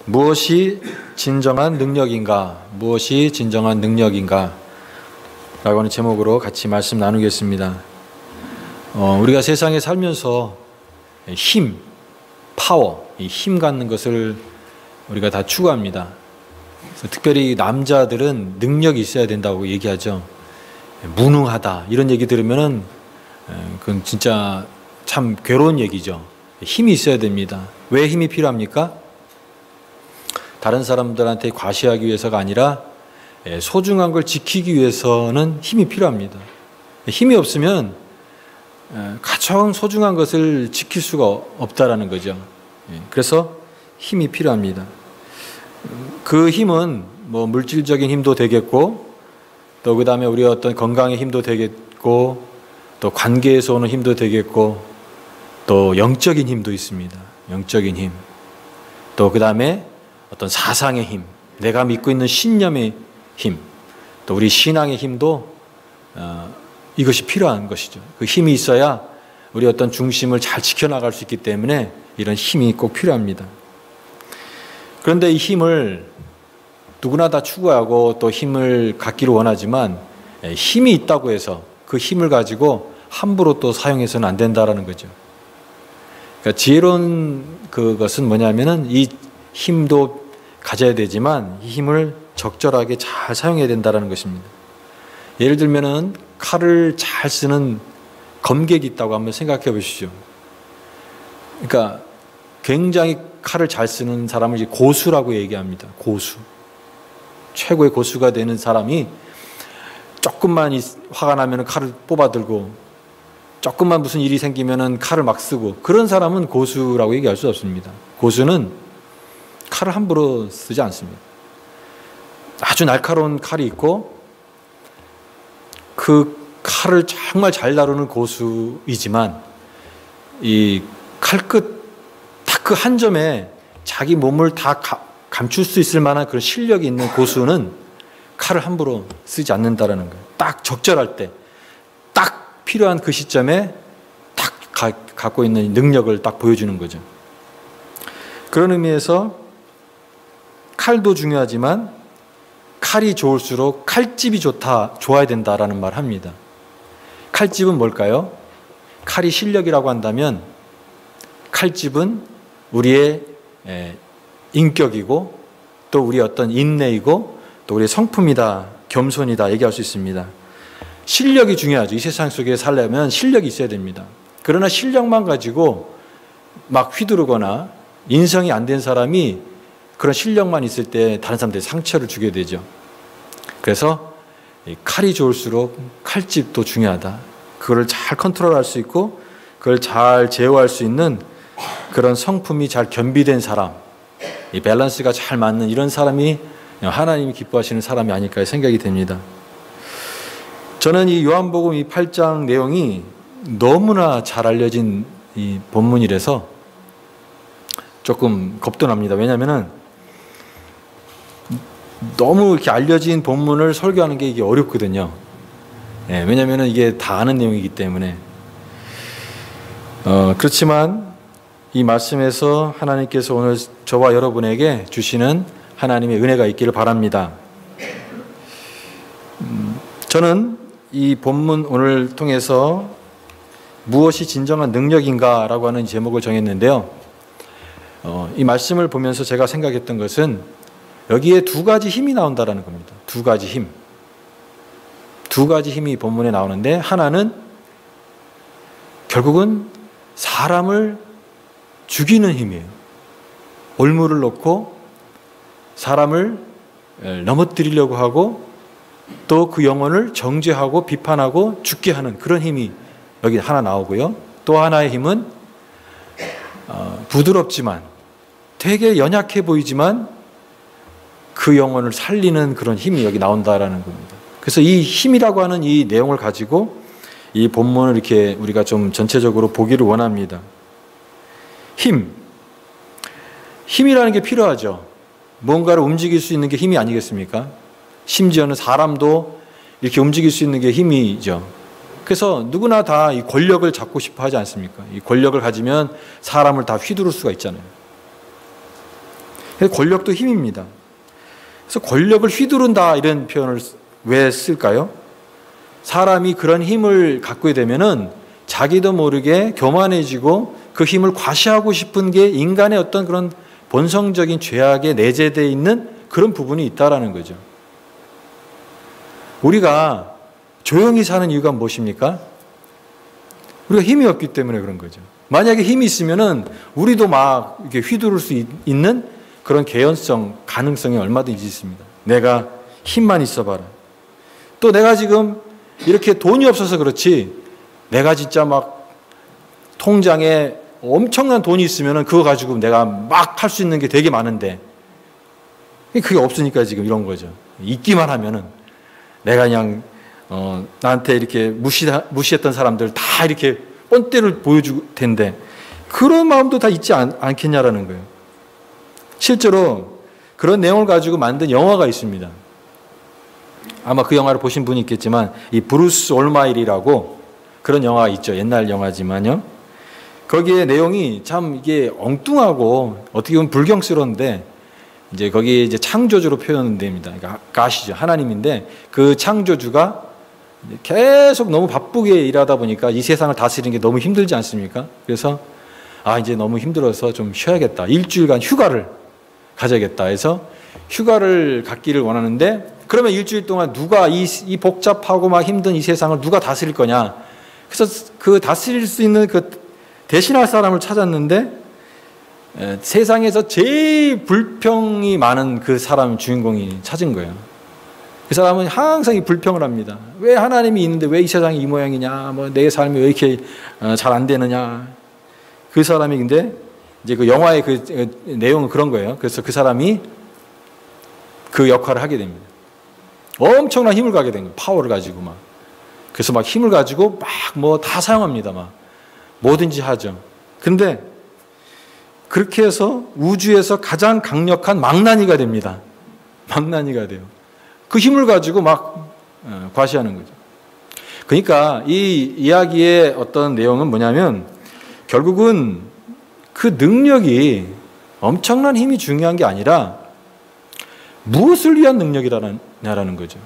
무엇이 진정한 능력인가? 무엇이 진정한 능력인가? 라고 하는 제목으로 같이 말씀 나누겠습니다. 우리가 세상에 살면서 힘, 파워, 이 힘 갖는 것을 우리가 다 추구합니다. 특별히 남자들은 능력이 있어야 된다고 얘기하죠. 무능하다 이런 얘기 들으면은 그건 진짜 참 괴로운 얘기죠. 힘이 있어야 됩니다. 왜 힘이 필요합니까? 다른 사람들한테 과시하기 위해서가 아니라 소중한 걸 지키기 위해서는 힘이 필요합니다. 힘이 없으면 가장 소중한 것을 지킬 수가 없다라는 거죠. 그래서 힘이 필요합니다. 그 힘은 뭐 물질적인 힘도 되겠고, 또 그 다음에 우리 어떤 건강의 힘도 되겠고, 또 관계에서 오는 힘도 되겠고, 또 영적인 힘도 있습니다. 영적인 힘. 또 그 다음에 어떤 사상의 힘, 내가 믿고 있는 신념의 힘, 또 우리 신앙의 힘도 이것이 필요한 것이죠. 그 힘이 있어야 우리 어떤 중심을 잘 지켜나갈 수 있기 때문에 이런 힘이 꼭 필요합니다. 그런데 이 힘을 누구나 다 추구하고 또 힘을 갖기를 원하지만 힘이 있다고 해서 그 힘을 가지고 함부로 또 사용해서는 안 된다라는 거죠. 그러니까 지혜로운 그것은 뭐냐면은 이 힘도 가져야 되지만 이 힘을 적절하게 잘 사용해야 된다는 것입니다. 예를 들면은 칼을 잘 쓰는 검객이 있다고 한번 생각해 보시죠. 그러니까 굉장히 칼을 잘 쓰는 사람을 이제 고수라고 얘기합니다. 고수. 최고의 고수가 되는 사람이 조금만 화가 나면 칼을 뽑아들고 조금만 무슨 일이 생기면 칼을 막 쓰고, 그런 사람은 고수라고 얘기할 수 없습니다. 고수는 칼을 함부로 쓰지 않습니다. 아주 날카로운 칼이 있고 그 칼을 정말 잘 다루는 고수이지만 이 칼끝 딱 그 한 점에 자기 몸을 다 감출 수 있을 만한 그런 실력이 있는 고수는 칼을 함부로 쓰지 않는다라는 거예요. 딱 적절할 때, 딱 필요한 그 시점에 딱 갖고 있는 능력을 딱 보여주는 거죠. 그런 의미에서 칼도 중요하지만 칼이 좋을수록 칼집이 좋아야 된다라는 말을 합니다. 칼집은 뭘까요? 칼이 실력이라고 한다면 칼집은 우리의 인격이고 또 우리의 어떤 인내이고 또 우리의 성품이다, 겸손이다 얘기할 수 있습니다. 실력이 중요하죠. 이 세상 속에 살려면 실력이 있어야 됩니다. 그러나 실력만 가지고 막 휘두르거나 인성이 안 된 사람이 그런 실력만 있을 때 다른 사람들이 상처를 주게 되죠. 그래서 칼이 좋을수록 칼집도 중요하다. 그걸 잘 컨트롤할 수 있고 그걸 잘 제어할 수 있는 그런 성품이 잘 겸비된 사람, 이 밸런스가 잘 맞는 이런 사람이 하나님이 기뻐하시는 사람이 아닐까 생각이 됩니다. 저는 이 요한복음 이 8장 내용이 너무나 잘 알려진 이 본문이라서 조금 겁도 납니다. 왜냐하면은 너무 이렇게 알려진 본문을 설교하는 게 이게 어렵거든요. 왜냐하면은 이게 다 아는 내용이기 때문에. 그렇지만 이 말씀에서 하나님께서 오늘 저와 여러분에게 주시는 하나님의 은혜가 있기를 바랍니다. 저는 이 본문 오늘 통해서 무엇이 진정한 능력인가 라고 하는 제목을 정했는데요. 이 말씀을 보면서 제가 생각했던 것은 여기에 두 가지 힘이 나온다라는 겁니다. 두 가지 힘. 두 가지 힘이 본문에 나오는데, 하나는 결국은 사람을 죽이는 힘이에요. 올무를 놓고 사람을 넘어뜨리려고 하고 또 그 영혼을 정죄하고 비판하고 죽게 하는 그런 힘이 여기 하나 나오고요. 또 하나의 힘은 부드럽지만 되게 연약해 보이지만 그 영혼을 살리는 그런 힘이 여기 나온다라는 겁니다. 그래서 이 힘이라고 하는 이 내용을 가지고 이 본문을 이렇게 우리가 좀 전체적으로 보기를 원합니다. 힘이라는 게 필요하죠. 뭔가를 움직일 수 있는 게 힘이 아니겠습니까? 심지어는 사람도 이렇게 움직일 수 있는 게 힘이죠. 그래서 누구나 다 이 권력을 잡고 싶어 하지 않습니까? 이 권력을 가지면 사람을 다 휘두를 수가 있잖아요. 권력도 힘입니다. 그래서 권력을 휘두른다 이런 표현을 왜 쓸까요? 사람이 그런 힘을 갖게 되면은 자기도 모르게 교만해지고 그 힘을 과시하고 싶은 게 인간의 어떤 그런 본성적인 죄악에 내재되어 있는 그런 부분이 있다라는 거죠. 우리가 조용히 사는 이유가 무엇입니까? 우리가 힘이 없기 때문에 그런 거죠. 만약에 힘이 있으면은 우리도 막 이렇게 휘두를 수 있는 그런 개연성, 가능성이 얼마든지 있습니다. 내가 힘만 있어봐라. 또 내가 지금 이렇게 돈이 없어서 그렇지, 내가 진짜 막 통장에 엄청난 돈이 있으면은 그거 가지고 내가 막 할 수 있는 게 되게 많은데, 그게 없으니까 지금 이런 거죠. 있기만 하면은 내가 그냥 나한테 이렇게 무시했던 사람들 다 이렇게 뻔때를 보여줄 텐데, 그런 마음도 다 있지 않겠냐라는 거예요. 실제로 그런 내용을 가지고 만든 영화가 있습니다. 아마 그 영화를 보신 분이 있겠지만, 이 브루스 올마이리라고 그런 영화가 있죠. 옛날 영화지만요. 거기에 내용이 참 이게 엉뚱하고 어떻게 보면 불경스러운데, 이제 거기에 이제 창조주로 표현됩니다. 그러니까 가시죠. 하나님인데, 그 창조주가 계속 너무 바쁘게 일하다 보니까 이 세상을 다스리는 게 너무 힘들지 않습니까? 그래서 이제 너무 힘들어서 좀 쉬어야겠다. 일주일간 휴가를 가져야겠다 해서 휴가를 갖기를 원하는데, 그러면 일주일 동안 누가 이 복잡하고 막 힘든 이 세상을 누가 다스릴 거냐? 그래서 그 다스릴 수 있는 그 대신할 사람을 찾았는데, 세상에서 제일 불평이 많은 그 사람 주인공이 찾은 거예요. 그 사람은 항상 이 불평을 합니다. 왜 하나님이 있는데 왜 이 세상이 이 모양이냐? 뭐 내 삶이 왜 이렇게 잘 안 되느냐? 그 사람이 근데 이제 그 영화의 그 내용은 그런 거예요. 그래서 그 사람이 그 역할을 하게 됩니다. 엄청난 힘을 가게 된 거예요. 파워를 가지고 막. 그래서 막 힘을 가지고 막 뭐 다 사용합니다. 막 뭐든지 하죠. 근데 그렇게 해서 우주에서 가장 강력한 망나니가 됩니다. 망나니가 돼요. 그 힘을 가지고 막 과시하는 거죠. 그러니까 이 이야기의 어떤 내용은 뭐냐면, 결국은 그 능력이 엄청난 힘이 중요한 게 아니라 무엇을 위한 능력이라는 거죠.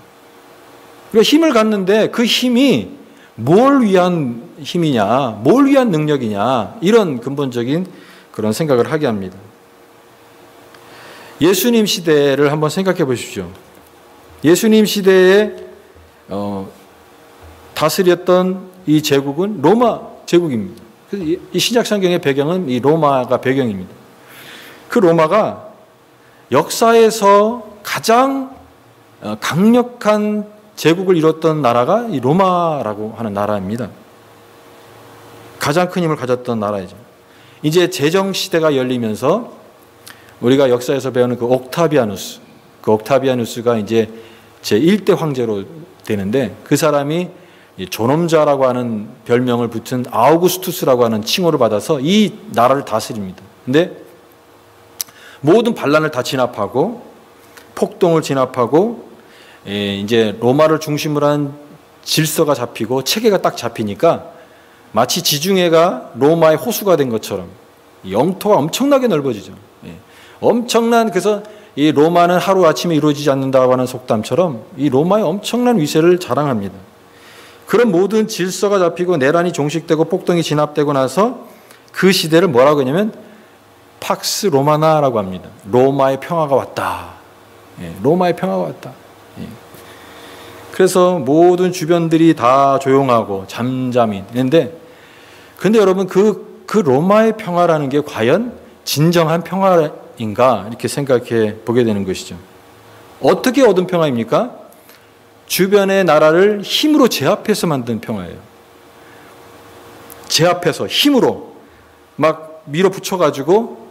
우리가 힘을 갖는데 그 힘이 뭘 위한 힘이냐, 뭘 위한 능력이냐, 이런 근본적인 그런 생각을 하게 합니다. 예수님 시대를 한번 생각해 보십시오. 예수님 시대에 다스렸던 이 제국은 로마 제국입니다. 이 신약 성경의 배경은 이 로마가 배경입니다. 그 로마가 역사에서 가장 강력한 제국을 이뤘던 나라가 이 로마라고 하는 나라입니다. 가장 큰 힘을 가졌던 나라이죠. 이제 제정 시대가 열리면서 우리가 역사에서 배우는 그 옥타비아누스가 이제 제1대 황제로 되는데, 그 사람이 존엄자라고 하는 별명을 붙은 아우구스투스라고 하는 칭호를 받아서 이 나라를 다스립니다. 근데 모든 반란을 다 진압하고 폭동을 진압하고 이제 로마를 중심으로 한 질서가 잡히고 체계가 딱 잡히니까 마치 지중해가 로마의 호수가 된 것처럼 영토가 엄청나게 넓어지죠. 엄청난, 그래서 이 로마는 하루아침에 이루어지지 않는다고 하는 속담처럼 이 로마의 엄청난 위세를 자랑합니다. 그런 모든 질서가 잡히고 내란이 종식되고 폭동이 진압되고 나서 그 시대를 뭐라고 하냐면 팍스 로마나라고 합니다. 로마의 평화가 왔다. 로마의 평화가 왔다. 그래서 모든 주변들이 다 조용하고 잠잠히 있는데, 근데 여러분 그 로마의 평화라는 게 과연 진정한 평화인가 이렇게 생각해 보게 되는 것이죠. 어떻게 얻은 평화입니까? 주변의 나라를 힘으로 제압해서 만든 평화예요. 제압해서 힘으로 막 밀어붙여가지고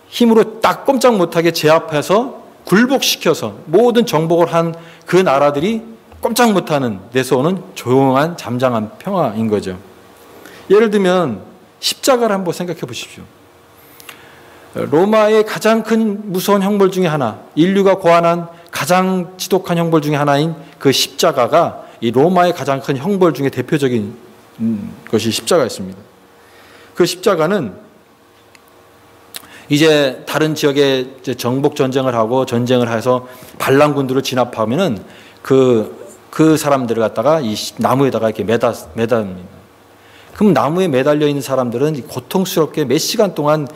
힘으로 딱 꼼짝 못하게 제압해서 굴복시켜서 모든 정복을 한 그 나라들이 꼼짝 못하는 데서 오는 조용한 잠잠한 평화인 거죠. 예를 들면 십자가를 한번 생각해 보십시오. 로마의 가장 큰 무서운 형벌 중에 하나, 인류가 고안한 가장 지독한 형벌 중에 하나인 그 십자가가 이 로마의 가장 큰 형벌 중에 대표적인 것이 십자가였습니다. 그 십자가는 이제 다른 지역에 이제 정복 전쟁을 하고 전쟁을 해서 반란군들을 진압하면은 그 사람들을 갖다가 이 나무에다가 이렇게 매답니다. 그럼 나무에 매달려 있는 사람들은 고통스럽게 몇 시간 동안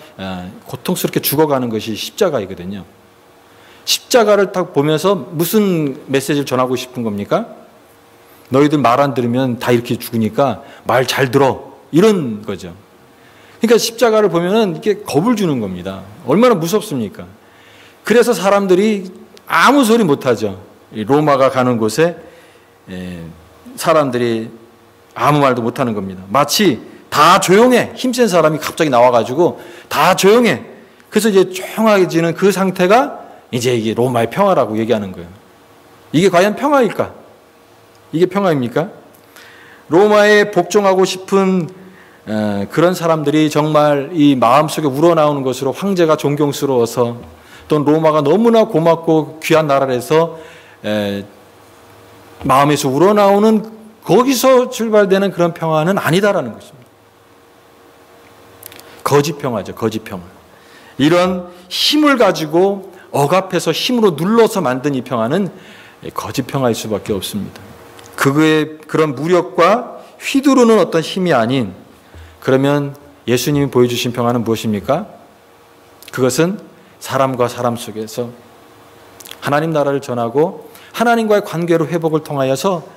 고통스럽게 죽어가는 것이 십자가이거든요. 십자가를 딱 보면서 무슨 메시지를 전하고 싶은 겁니까? 너희들 말 안 들으면 다 이렇게 죽으니까 말 잘 들어. 이런 거죠. 그러니까 십자가를 보면은 이렇게 겁을 주는 겁니다. 얼마나 무섭습니까? 그래서 사람들이 아무 소리 못 하죠. 로마가 가는 곳에 사람들이 아무 말도 못 하는 겁니다. 마치 다 조용해. 힘센 사람이 갑자기 나와가지고 다 조용해. 그래서 이제 조용해지는 그 상태가 이제 이게 로마의 평화라고 얘기하는 거예요. 이게 과연 평화일까? 이게 평화입니까? 로마에 복종하고 싶은 그런 사람들이 정말 이 마음속에 우러나오는 것으로 황제가 존경스러워서 또 로마가 너무나 고맙고 귀한 나라라서 마음에서 우러나오는 거기서 출발되는 그런 평화는 아니다라는 것입니다. 거짓 평화죠. 거짓 평화. 이런 힘을 가지고 억압해서 힘으로 눌러서 만든 이 평화는 거짓 평화일 수밖에 없습니다. 그런 무력과 휘두르는 어떤 힘이 아닌, 그러면 예수님이 보여주신 평화는 무엇입니까? 그것은 사람과 사람 속에서 하나님 나라를 전하고 하나님과의 관계로 회복을 통하여서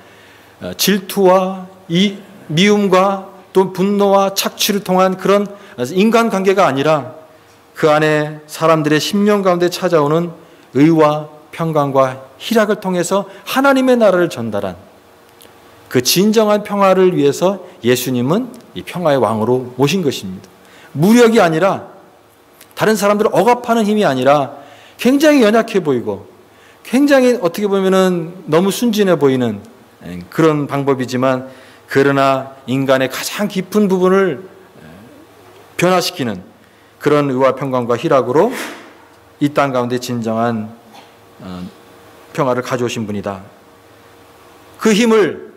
질투와 이 미움과 또 분노와 착취를 통한 그런 인간관계가 아니라 그 안에 사람들의 심령 가운데 찾아오는 의와 평강과 희락을 통해서 하나님의 나라를 전달한 그 진정한 평화를 위해서 예수님은 이 평화의 왕으로 오신 것입니다. 무력이 아니라 다른 사람들을 억압하는 힘이 아니라 굉장히 연약해 보이고 굉장히 어떻게 보면은 너무 순진해 보이는 그런 방법이지만, 그러나 인간의 가장 깊은 부분을 변화시키는 그런 의와 평강과 희락으로 이 땅 가운데 진정한 평화를 가져오신 분이다. 그 힘을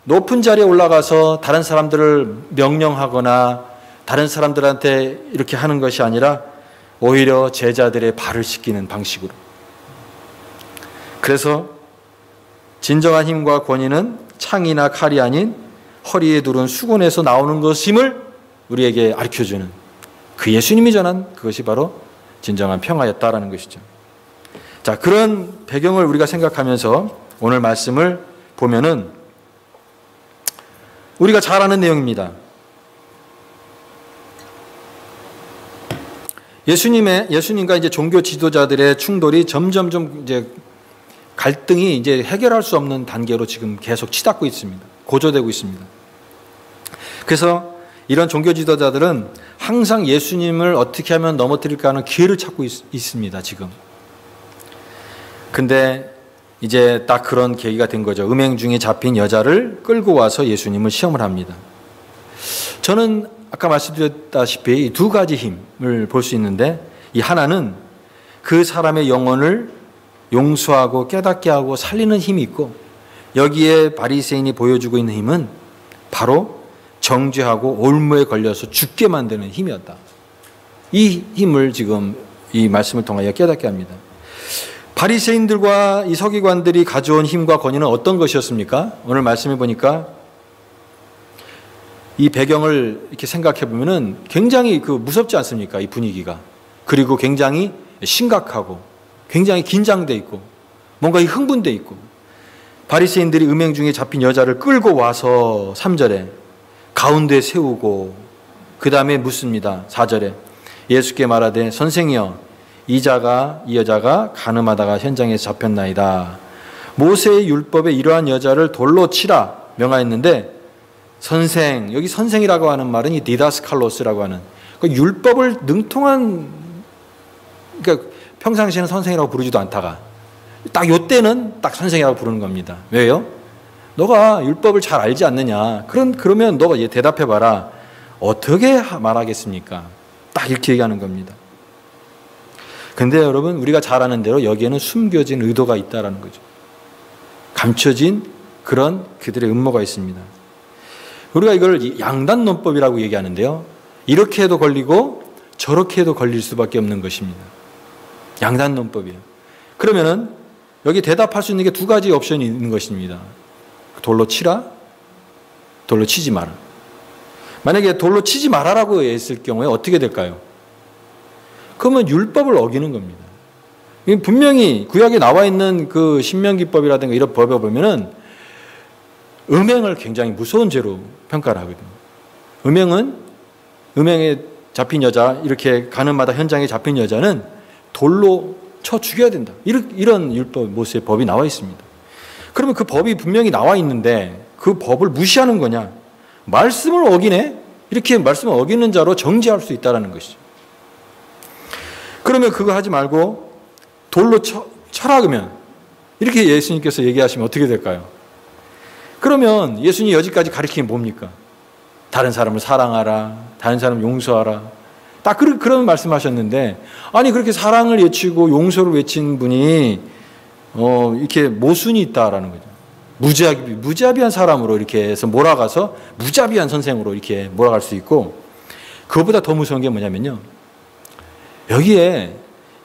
높은 자리에 올라가서 다른 사람들을 명령하거나 다른 사람들한테 이렇게 하는 것이 아니라 오히려 제자들의 발을 씻기는 방식으로. 그래서 진정한 힘과 권위는 창이나 칼이 아닌 허리에 두른 수건에서 나오는 것임을 우리에게 가르쳐주는 그 예수님이 전한 그것이 바로 진정한 평화였다라는 것이죠. 자, 그런 배경을 우리가 생각하면서 오늘 말씀을 보면은 우리가 잘 아는 내용입니다. 예수님과 이제 종교 지도자들의 충돌이 점점 이제 갈등이 이제 해결할 수 없는 단계로 지금 계속 치닫고 있습니다. 고조되고 있습니다. 그래서 이런 종교 지도자들은 항상 예수님을 어떻게 하면 넘어뜨릴까 하는 기회를 찾고 있습니다, 지금. 근데 이제 딱 그런 계기가 된 거죠. 음행 중에 잡힌 여자를 끌고 와서 예수님을 시험을 합니다. 저는 아까 말씀드렸다시피 이 두 가지 힘을 볼 수 있는데, 이 하나는 그 사람의 영혼을 용서하고 깨닫게 하고 살리는 힘이 있고, 여기에 바리새인이 보여주고 있는 힘은 바로 정죄하고 올무에 걸려서 죽게 만드는 힘이었다. 이 힘을 지금 이 말씀을 통하여 깨닫게 합니다. 바리새인들과 이 서기관들이 가져온 힘과 권위는 어떤 것이었습니까? 오늘 말씀해 보니까 이 배경을 이렇게 생각해 보면은 굉장히 무섭지 않습니까? 이 분위기가. 그리고 굉장히 심각하고 굉장히 긴장돼 있고 뭔가 흥분돼 있고, 바리새인들이 음행 중에 잡힌 여자를 끌고 와서 3절에 가운데 세우고 그 다음에 묻습니다. 4절에 예수께 말하되 선생이여 이 여자가 간음하다가 현장에서 잡혔나이다. 모세의 율법에 이러한 여자를 돌로 치라 명하였는데, 선생, 여기 선생이라고 하는 말은 이 디다스칼로스라고 하는 그 율법을 능통한, 그러니까 평상시에는 선생이라고 부르지도 않다가 딱 요때는 딱 선생이라고 부르는 겁니다. 왜요? 너가 율법을 잘 알지 않느냐. 그러면 너가 대답해봐라. 어떻게 말하겠습니까? 딱 이렇게 얘기하는 겁니다. 근데 여러분, 우리가 잘 아는 대로 여기에는 숨겨진 의도가 있다는 거죠. 감춰진 그런 그들의 음모가 있습니다. 우리가 이걸 양단론법이라고 얘기하는데요. 이렇게 해도 걸리고 저렇게 해도 걸릴 수밖에 없는 것입니다. 양단론법이에요. 그러면은 여기 대답할 수 있는 게 두 가지 옵션이 있는 것입니다. 돌로 치라, 돌로 치지 마라. 만약에 돌로 치지 말아라고 했을 경우에 어떻게 될까요? 그러면 율법을 어기는 겁니다. 분명히 구약에 나와 있는 그 신명기법이라든가 이런 법에 보면은 음행을 굉장히 무서운 죄로 평가를 하거든요. 음행에 잡힌 여자, 이렇게 가는 마다 현장에 잡힌 여자는 돌로 쳐 죽여야 된다. 이런 율법, 모세의 법이 나와 있습니다. 그러면 그 법이 분명히 나와 있는데 그 법을 무시하는 거냐? 말씀을 어기네? 이렇게 말씀을 어기는 자로 정죄할 수 있다는 것이죠. 그러면 그거 하지 말고 돌로 쳐라 그러면 이렇게 예수님께서 얘기하시면 어떻게 될까요? 그러면 예수님 여지까지 가르치는 게 뭡니까? 다른 사람을 사랑하라, 다른 사람을 용서하라. 딱 그런 말씀하셨는데, 아니 그렇게 사랑을 외치고 용서를 외친 분이 이렇게 모순이 있다라는 거죠. 무자비한 사람으로 이렇게 해서 몰아가서 무자비한 선생으로 이렇게 몰아갈 수 있고, 그것보다 더 무서운 게 뭐냐면요, 여기에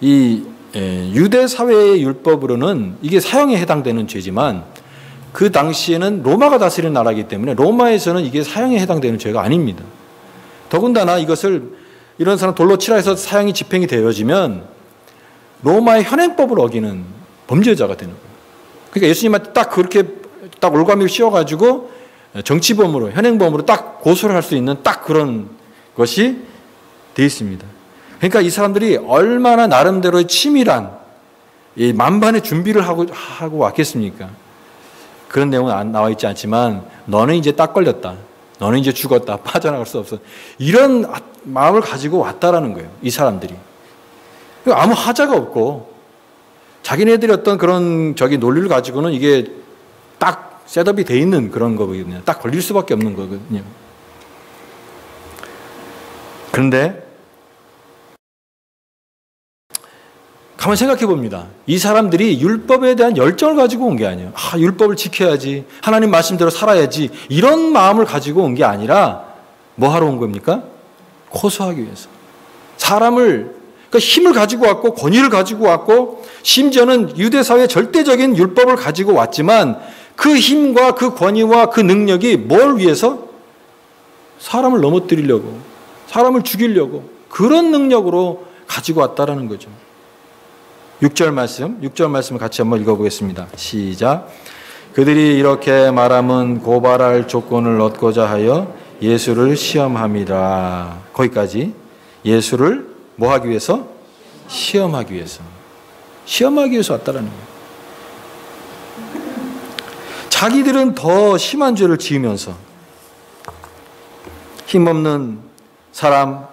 이 유대 사회의 율법으로는 이게 사형에 해당되는 죄지만 그 당시에는 로마가 다스리는 나라이기 때문에 로마에서는 이게 사형에 해당되는 죄가 아닙니다. 더군다나 이런 사람 돌로 치라 해서 사형이 집행이 되어지면 로마의 현행법을 어기는 범죄자가 되는 거예요. 그러니까 예수님한테 딱 그렇게 딱 올가미를 씌워가지고 정치범으로, 현행범으로 딱 고소를 할 수 있는 딱 그런 것이 되어 있습니다. 그러니까 이 사람들이 얼마나 나름대로의 치밀한 이 만반의 준비를 하고 왔겠습니까? 그런 내용은 나와 있지 않지만 너는 이제 딱 걸렸다. 너는 이제 죽었다. 빠져나갈 수 없어. 이런 마음을 가지고 왔다라는 거예요. 이 사람들이. 아무 하자가 없고 자기네들이 어떤 그런 논리를 가지고는 이게 딱 셋업이 돼 있는 그런 거거든요. 딱 걸릴 수밖에 없는 거거든요. 그런데 가만히 생각해 봅니다. 이 사람들이 율법에 대한 열정을 가지고 온 게 아니에요. 율법을 지켜야지, 하나님 말씀대로 살아야지, 이런 마음을 가지고 온 게 아니라 뭐 하러 온 겁니까? 고소하기 위해서. 그러니까 힘을 가지고 왔고 권위를 가지고 왔고 심지어는 유대사회의 절대적인 율법을 가지고 왔지만 그 힘과 그 권위와 그 능력이 뭘 위해서? 사람을 넘어뜨리려고, 사람을 죽이려고, 그런 능력으로 가지고 왔다라는 거죠. 6절 말씀을 같이 한번 읽어보겠습니다. 시작. 그들이 이렇게 말함은 고발할 조건을 얻고자 하여 예수를 시험함이라. 거기까지. 예수를 뭐 하기 위해서? 시험하기 위해서. 시험하기 위해서 왔다라는 거예요. 자기들은 더 심한 죄를 지으면서 힘없는 사람,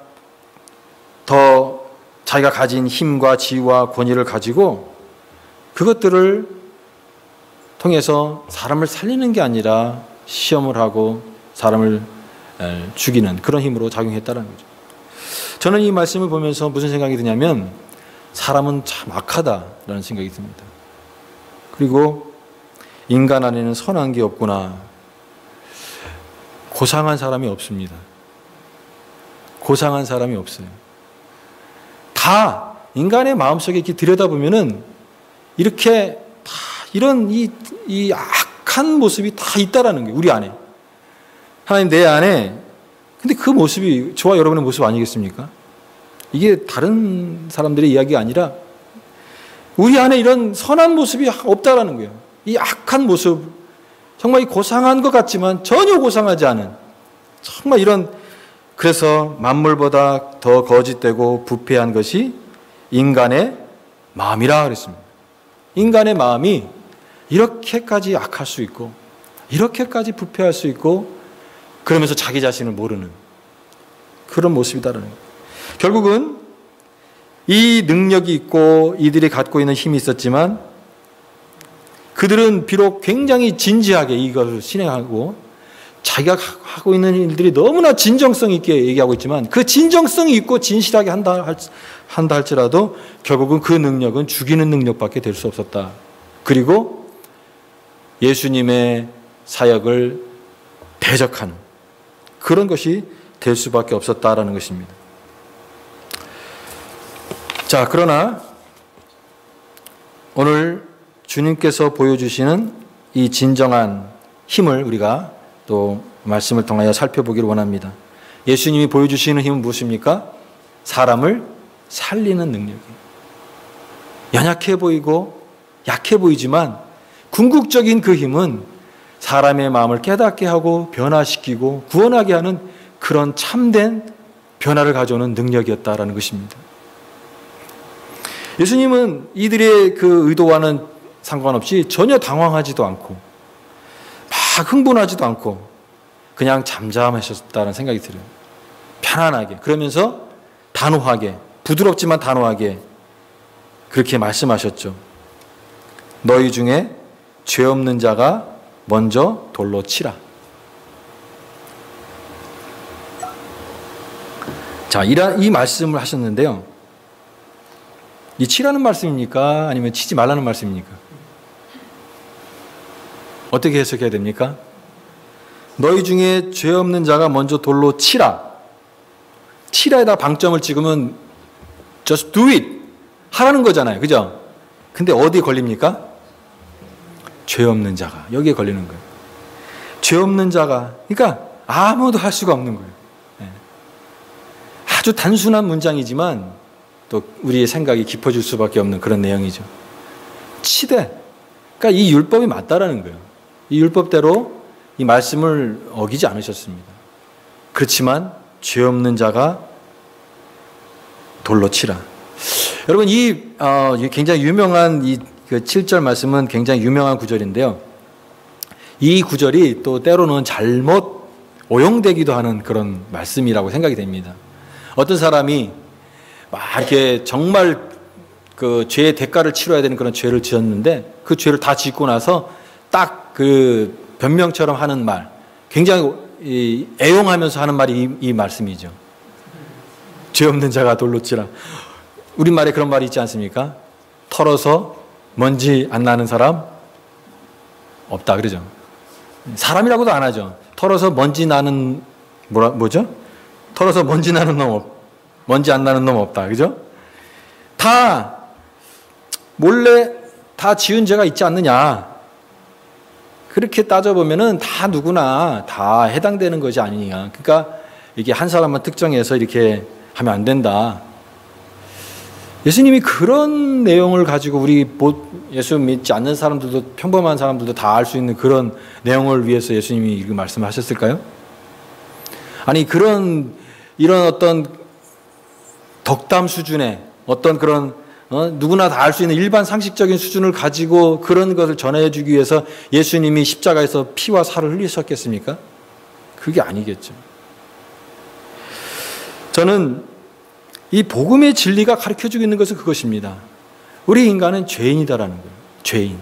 더 자기가 가진 힘과 지위와 권위를 가지고 그것들을 통해서 사람을 살리는 게 아니라 시험을 하고 사람을 죽이는 그런 힘으로 작용했다는 거죠. 저는 이 말씀을 보면서 무슨 생각이 드냐면 사람은 참 악하다라는 생각이 듭니다. 그리고 인간 안에는 선한 게 없구나. 고상한 사람이 없습니다. 고상한 사람이 없어요. 다 인간의 마음속에 이렇게 들여다보면은 이렇게 다 이런 이 악한 모습이 다 있다라는 거예요. 우리 안에. 하나님 내 안에. 근데 그 모습이 저와 여러분의 모습 아니겠습니까? 이게 다른 사람들의 이야기가 아니라 우리 안에 이런 선한 모습이 없다라는 거예요. 이 악한 모습, 정말 고상한 것 같지만 전혀 고상하지 않은 정말 이런. 그래서 만물보다 더 거짓되고 부패한 것이 인간의 마음이라 그랬습니다. 인간의 마음이 이렇게까지 악할 수 있고 이렇게까지 부패할 수 있고 그러면서 자기 자신을 모르는 그런 모습이다라는 거예요. 결국은 이 능력이 있고 이들이 갖고 있는 힘이 있었지만 그들은 비록 굉장히 진지하게 이것을 실행하고 자기가 하고 있는 일들이 너무나 진정성 있게 얘기하고 있지만 그 진정성이 있고 진실하게 한다 할지라도 결국은 그 능력은 죽이는 능력밖에 될 수 없었다. 그리고 예수님의 사역을 대적하는 그런 것이 될 수밖에 없었다라는 것입니다. 자, 그러나 오늘 주님께서 보여주시는 이 진정한 힘을 우리가 또 말씀을 통하여 살펴보기를 원합니다. 예수님이 보여주시는 힘은 무엇입니까? 사람을 살리는 능력이에요. 연약해 보이고 약해 보이지만 궁극적인 그 힘은 사람의 마음을 깨닫게 하고 변화시키고 구원하게 하는 그런 참된 변화를 가져오는 능력이었다라는 것입니다. 예수님은 이들의 그 의도와는 상관없이 전혀 당황하지도 않고 막 흥분하지도 않고 그냥 잠잠하셨다는 생각이 들어요. 편안하게, 그러면서 단호하게, 부드럽지만 단호하게 그렇게 말씀하셨죠. 너희 중에 죄 없는 자가 먼저 돌로 치라. 자, 이 말씀을 하셨는데요. 이 치라는 말씀입니까? 아니면 치지 말라는 말씀입니까? 어떻게 해석해야 됩니까? 너희 중에 죄 없는 자가 먼저 돌로 치라. 치라에다 방점을 찍으면 just do it. 하라는 거잖아요. 그죠? 근데 어디에 걸립니까? 죄 없는 자가. 여기에 걸리는 거예요. 죄 없는 자가. 그러니까 아무도 할 수가 없는 거예요. 아주 단순한 문장이지만 또 우리의 생각이 깊어질 수밖에 없는 그런 내용이죠. 치되. 그러니까 이 율법이 맞다라는 거예요. 이 율법대로 이 말씀을 어기지 않으셨습니다. 그렇지만 죄 없는 자가 돌로 치라. 여러분, 이 굉장히 유명한 이 7절 말씀은 굉장히 유명한 구절인데요. 이 구절이 또 때로는 잘못 오용되기도 하는 그런 말씀이라고 생각이 됩니다. 어떤 사람이 막 이렇게 정말 그 죄의 대가를 치러야 되는 그런 죄를 지었는데 그 죄를 다 짓고 나서 딱 그 변명처럼 하는 말, 굉장히 애용하면서 하는 말이 이 말씀이죠. 죄 없는 자가 돌로 치라. 우리말에 그런 말이 있지 않습니까? 털어서 먼지 안 나는 사람 없다 그러죠. 사람이라고도 안 하죠. 털어서 먼지 나는 뭐죠? 털어서 먼지 나는 놈 먼지 안 나는 놈 없다. 그죠? 다 몰래 다 지은 죄가 있지 않느냐. 그렇게 따져보면은 다 누구나 다 해당되는 것이 아니냐. 그러니까 이게 한 사람만 특정해서 이렇게 하면 안 된다. 예수님이 그런 내용을 가지고 우리 예수 믿지 않는 사람들도 평범한 사람들도 다 알 수 있는 그런 내용을 위해서 예수님이 이 말씀을 하셨을까요? 아니 이런 어떤 덕담 수준의 어떤 그런 누구나 다 알 수 있는 일반 상식적인 수준을 가지고 그런 것을 전해주기 위해서 예수님이 십자가에서 피와 살을 흘리셨겠습니까? 그게 아니겠죠. 저는 이 복음의 진리가 가르쳐주고 있는 것은 그것입니다. 우리 인간은 죄인이다라는 거예요. 죄인.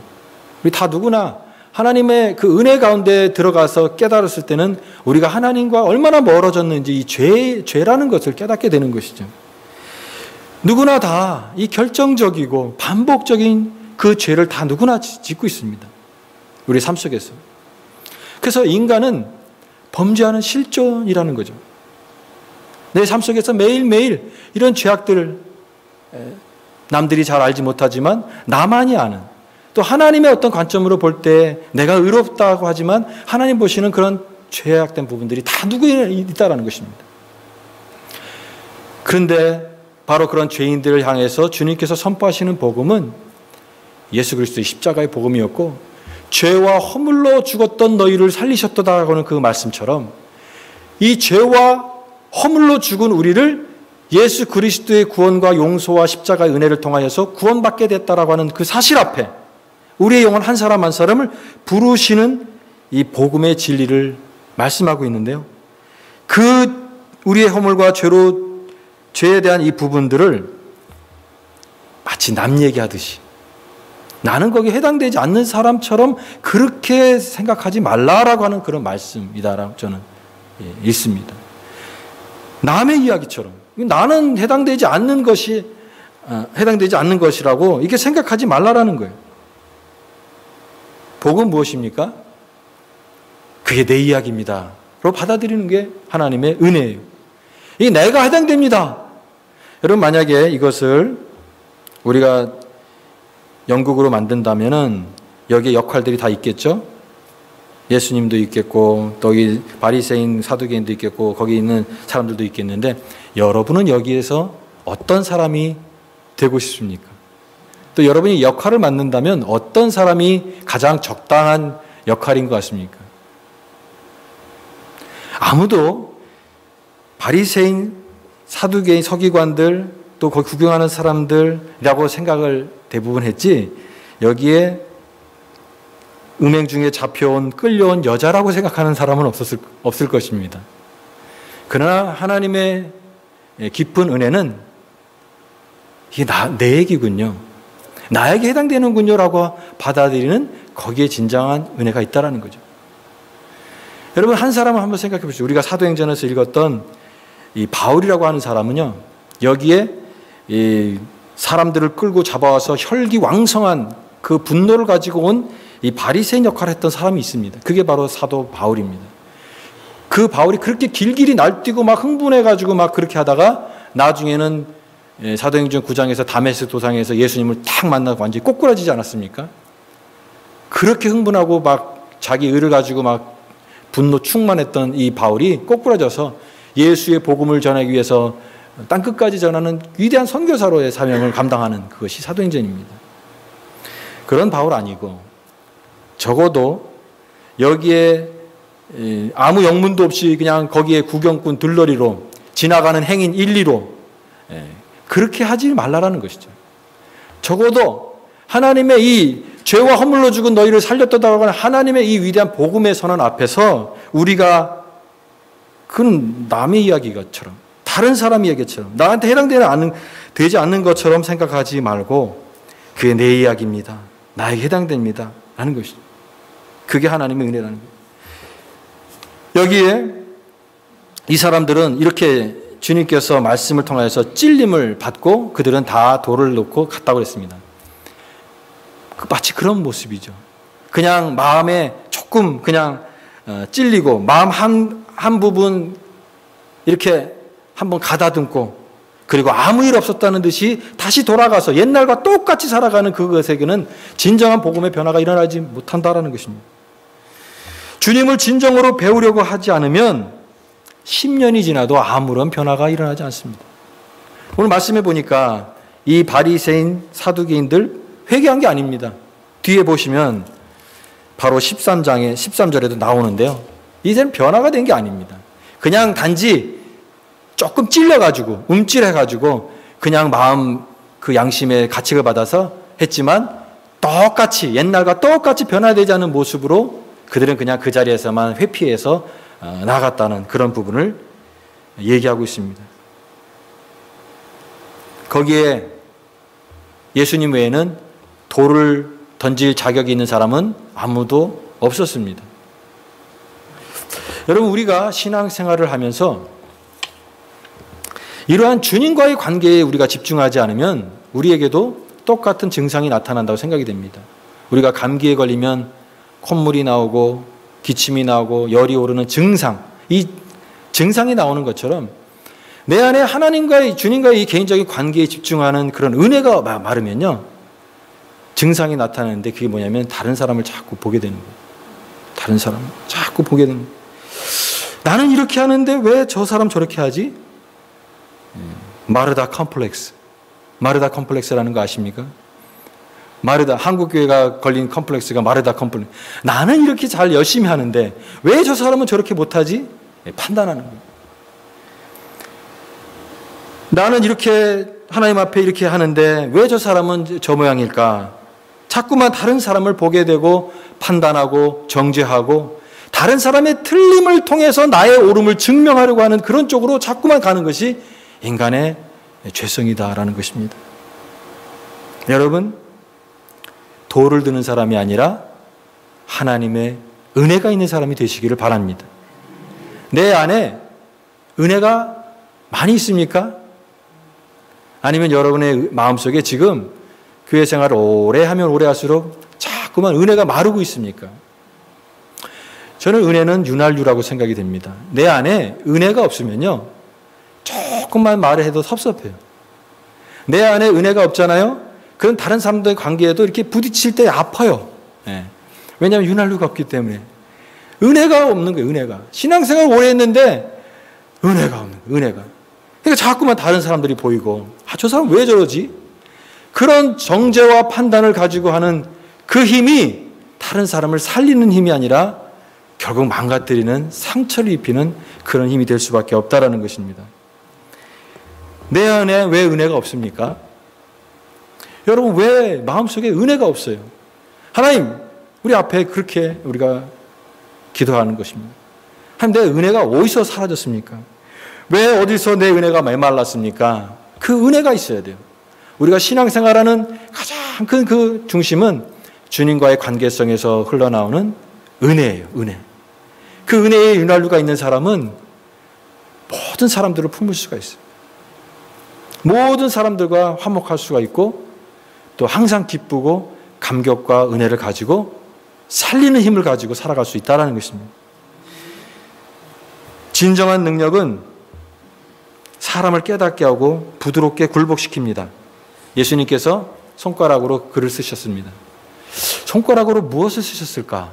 우리 다 누구나 하나님의 그 은혜 가운데 들어가서 깨달았을 때는 우리가 하나님과 얼마나 멀어졌는지 이 죄라는 것을 깨닫게 되는 것이죠. 누구나 다 이 결정적이고 반복적인 그 죄를 다 누구나 짓고 있습니다. 우리 삶 속에서. 그래서 인간은 범죄하는 실존이라는 거죠. 내 삶 속에서 매일매일 이런 죄악들을 남들이 잘 알지 못하지만 나만이 아는, 또 하나님의 어떤 관점으로 볼 때 내가 의롭다고 하지만 하나님 보시는 그런 죄악된 부분들이 다 누구에 있다라는 것입니다. 그런데 바로 그런 죄인들을 향해서 주님께서 선포하시는 복음은 예수 그리스도의 십자가의 복음이었고, 죄와 허물로 죽었던 너희를 살리셨다고 하는 그 말씀처럼 이 죄와 허물로 죽은 우리를 예수 그리스도의 구원과 용서와 십자가의 은혜를 통하여서 구원받게 됐다라고 하는 그 사실 앞에 우리의 영혼 한 사람 한 사람을 부르시는 이 복음의 진리를 말씀하고 있는데요. 그 우리의 허물과 죄에 대한 이 부분들을 마치 남 얘기하듯이 나는 거기에 해당되지 않는 사람처럼 그렇게 생각하지 말라라고 하는 그런 말씀이다라고 저는 읽습니다. 남의 이야기처럼 나는 해당되지 않는 것이라고 이렇게 생각하지 말라라는 거예요. 복은 무엇입니까? 그게 내 이야기입니다. 로 받아들이는 게 하나님의 은혜예요. 이게 내가 해당됩니다. 여러분, 만약에 이것을 우리가 연극으로 만든다면은 여기에 역할들이 다 있겠죠? 예수님도 있겠고, 또 이 바리새인 사두개인도 있겠고, 거기 있는 사람들도 있겠는데, 여러분은 여기에서 어떤 사람이 되고 싶습니까? 또 여러분이 역할을 맡는다면 어떤 사람이 가장 적당한 역할인 것 같습니까? 아무도 바리새인, 사두개인, 서기관들, 또 거기 구경하는 사람들이라고 생각을 대부분 했지, 여기에 음행 중에 잡혀온, 끌려온 여자라고 생각하는 사람은 없을 것입니다. 그러나 하나님의 깊은 은혜는 이게 내 얘기군요. 나에게 해당되는군요 라고 받아들이는 거기에 진정한 은혜가 있다는 거죠. 여러분, 한 사람을 한번 생각해 보시죠. 우리가 사도행전에서 읽었던 이 바울이라고 하는 사람은요, 여기에 이 사람들을 끌고 잡아와서 혈기왕성한 그 분노를 가지고 온 이 바리새인 역할을 했던 사람이 있습니다. 그게 바로 사도 바울입니다. 그 바울이 그렇게 길길이 날뛰고 막 흥분해가지고 막 그렇게 하다가 나중에는 사도행전 9장에서 다메섹 도상에서 예수님을 탁 만나고 완전히 꼬꾸라지지 않았습니까? 그렇게 흥분하고 막 자기 의를 가지고 막 분노 충만했던 이 바울이 꼬꾸라져서 예수의 복음을 전하기 위해서 땅끝까지 전하는 위대한 선교사로의 사명을 감당하는 그것이 사도행전입니다. 그런 바울 아니고 적어도 여기에 아무 영문도 없이 그냥 거기에 구경꾼 들러리로 지나가는 행인 1, 2로 그렇게 하지 말라라는 것이죠. 적어도 하나님의 이 죄와 허물로 죽은 너희를 살렸다고 하는 하나님의 이 위대한 복음의 선언 앞에서 우리가 그건 남의 이야기처럼, 다른 사람 이야기처럼, 나한테 되지 않는 것처럼 생각하지 말고 그게 내 이야기입니다, 나에게 해당됩니다 라는 것이죠. 그게 하나님의 은혜라는 거예요. 여기에 이 사람들은 이렇게 주님께서 말씀을 통해서 찔림을 받고 그들은 다 돌을 놓고 갔다고 했습니다. 마치 그런 모습이죠. 그냥 마음에 조금 그냥 찔리고 마음 한 부분 이렇게 한번 가다듬고 그리고 아무 일 없었다는 듯이 다시 돌아가서 옛날과 똑같이 살아가는 그것에게는 진정한 복음의 변화가 일어나지 못한다라는 것입니다. 주님을 진정으로 배우려고 하지 않으면 10년이 지나도 아무런 변화가 일어나지 않습니다. 오늘 말씀해 보니까 이 바리새인 사두개인들 회개한 게 아닙니다. 뒤에 보시면 바로 13절에도 나오는데요. 이제는 변화가 된 게 아닙니다. 그냥 단지 조금 찔려가지고 움찔해가지고 그냥 마음 그 양심의 가책을 받아서 했지만 똑같이 옛날과 똑같이 변화되지 않은 모습으로 그들은 그냥 그 자리에서만 회피해서 나갔다는 그런 부분을 얘기하고 있습니다. 거기에 예수님 외에는 돌을 던질 자격이 있는 사람은 아무도 없었습니다. 여러분, 우리가 신앙생활을 하면서 이러한 주님과의 관계에 우리가 집중하지 않으면 우리에게도 똑같은 증상이 나타난다고 생각이 됩니다. 우리가 감기에 걸리면 콧물이 나오고 기침이 나오고 열이 오르는 증상, 이 증상이 나오는 것처럼 내 안에 하나님과의, 주님과의 이 개인적인 관계에 집중하는 그런 은혜가 마르면요, 증상이 나타나는데 그게 뭐냐면 다른 사람을 자꾸 보게 되는 거예요. 다른 사람을 자꾸 보게 되는 거예요. 나는 이렇게 하는데 왜 저 사람 저렇게 하지? 마르다 컴플렉스. 마르다 컴플렉스라는 거 아십니까? 마르다, 한국교회가 걸린 컴플렉스가 마르다 컴플렉스. 나는 이렇게 잘 열심히 하는데 왜 저 사람은 저렇게 못하지? 판단하는 거예요. 나는 이렇게 하나님 앞에 이렇게 하는데 왜 저 사람은 저 모양일까? 자꾸만 다른 사람을 보게 되고 판단하고 정죄하고 다른 사람의 틀림을 통해서 나의 옳음을 증명하려고 하는 그런 쪽으로 자꾸만 가는 것이 인간의 죄성이다라는 것입니다. 여러분, 돌을 드는 사람이 아니라 하나님의 은혜가 있는 사람이 되시기를 바랍니다. 내 안에 은혜가 많이 있습니까? 아니면 여러분의 마음속에 지금 교회 생활을 오래 하면 오래 할수록 자꾸만 은혜가 마르고 있습니까? 저는 은혜는 윤활유라고 생각이 됩니다. 내 안에 은혜가 없으면요, 조금만 말을 해도 섭섭해요. 내 안에 은혜가 없잖아요? 그런 다른 사람들의 관계에도 이렇게 부딪힐 때 아파요. 예. 왜냐하면 윤활유가 없기 때문에. 은혜가 없는 거예요. 은혜가. 신앙생활 오래 했는데 은혜가 없는 거예요. 은혜가. 그러니까 자꾸만 다른 사람들이 보이고 저 사람 왜 저러지? 그런 정죄와 판단을 가지고 하는 그 힘이 다른 사람을 살리는 힘이 아니라 결국 망가뜨리는, 상처를 입히는 그런 힘이 될 수밖에 없다라는 것입니다. 내 안에 왜 은혜가 없습니까? 여러분, 왜 마음속에 은혜가 없어요? 하나님, 우리 앞에 그렇게 우리가 기도하는 것입니다. 하나님, 내 은혜가 어디서 사라졌습니까? 왜 어디서 내 은혜가 메말랐습니까? 그 은혜가 있어야 돼요. 우리가 신앙생활하는 가장 큰 그 중심은 주님과의 관계성에서 흘러나오는 은혜예요. 은혜. 그 은혜의 윤활유가 있는 사람은 모든 사람들을 품을 수가 있어요. 모든 사람들과 화목할 수가 있고 또 항상 기쁘고 감격과 은혜를 가지고 살리는 힘을 가지고 살아갈 수 있다는 것입니다. 진정한 능력은 사람을 깨닫게 하고 부드럽게 굴복시킵니다. 예수님께서 손가락으로 글을 쓰셨습니다. 손가락으로 무엇을 쓰셨을까?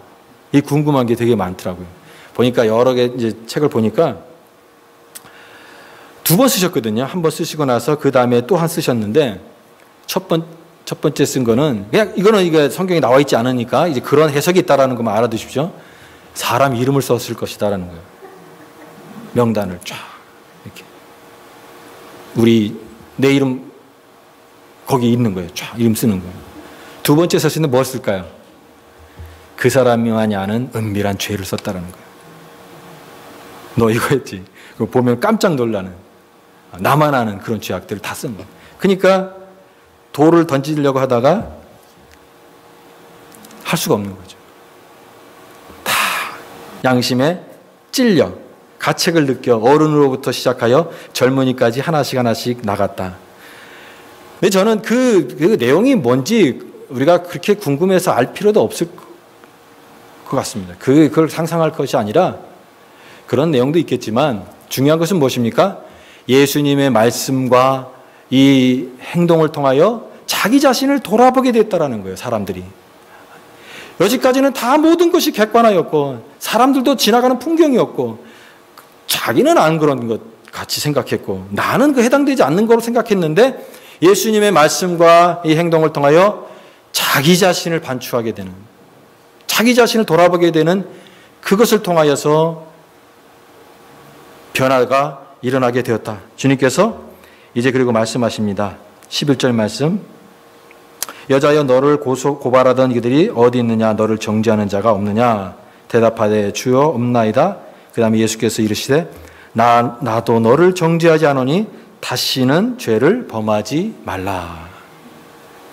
이 궁금한 게 되게 많더라고요. 보니까 여러 개 이제 책을 보니까 2번 쓰셨거든요. 한 번 쓰시고 나서 그 다음에 또 한 쓰셨는데 첫 번째 쓴 거는 그냥 이거는 이게 성경에 나와 있지 않으니까 이제 그런 해석이 있다라는 것만 알아두십시오. 사람 이름을 썼을 것이다라는 거예요. 명단을 쫙 이렇게 우리 내 이름 거기 있는 거예요. 쫙 이름 쓰는 거예요. 2번째 썼을 때 뭘 쓸까요? 그 사람만이 아는 은밀한 죄를 썼다라는 거예요. 너 이거였지. 그거 보면 깜짝 놀라는 나만 아는 그런 죄악들을 다 쓴 거예요. 그러니까 돌을 던지려고 하다가 할 수가 없는 거죠. 다 양심에 찔려 가책을 느껴 어른으로부터 시작하여 젊은이까지 하나씩 하나씩 나갔다. 근데 저는 그 내용이 뭔지 우리가 그렇게 궁금해서 알 필요도 없을 것 같습니다. 그걸 상상할 것이 아니라 그런 내용도 있겠지만 중요한 것은 무엇입니까? 예수님의 말씀과 이 행동을 통하여 자기 자신을 돌아보게 됐다라는 거예요. 사람들이. 여지까지는 다 모든 것이 객관화였고 사람들도 지나가는 풍경이었고 자기는 안 그런 것 같이 생각했고 나는 그 해당되지 않는 거로 생각했는데 예수님의 말씀과 이 행동을 통하여 자기 자신을 반추하게 되는 자기 자신을 돌아보게 되는 그것을 통하여서 변화가 일어나게 되었다. 주님께서 이제 그리고 말씀하십니다. 11절 말씀 여자여 너를 고발하던 이들이 어디 있느냐 너를 정죄하는 자가 없느냐 대답하되 주여 없나이다. 그 다음에 예수께서 이르시되 나도 너를 정죄하지 않으니 다시는 죄를 범하지 말라.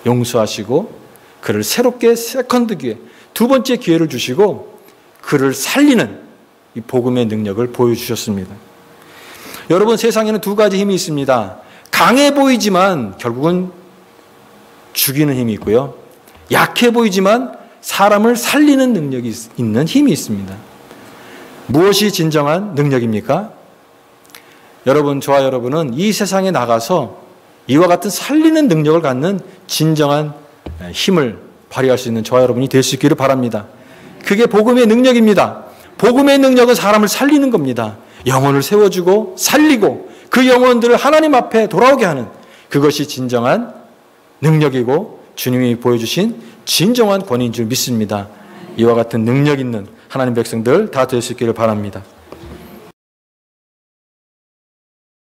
용서하시고 그를 새롭게 세컨드 기회 2번째 기회를 주시고 그를 살리는 이 복음의 능력을 보여주셨습니다. 여러분 세상에는 2가지 힘이 있습니다. 강해 보이지만 결국은 죽이는 힘이 있고요. 약해 보이지만 사람을 살리는 능력이 있는 힘이 있습니다. 무엇이 진정한 능력입니까? 여러분, 저와 여러분은 이 세상에 나가서 이와 같은 살리는 능력을 갖는 진정한 힘을 발휘할 수 있는 저와 여러분이 될 수 있기를 바랍니다. 그게 복음의 능력입니다. 복음의 능력은 사람을 살리는 겁니다. 영혼을 세워주고 살리고 그 영혼들을 하나님 앞에 돌아오게 하는 그것이 진정한 능력이고 주님이 보여주신 진정한 권위인 줄 믿습니다. 이와 같은 능력 있는 하나님 백성들 다 될 수 있기를 바랍니다.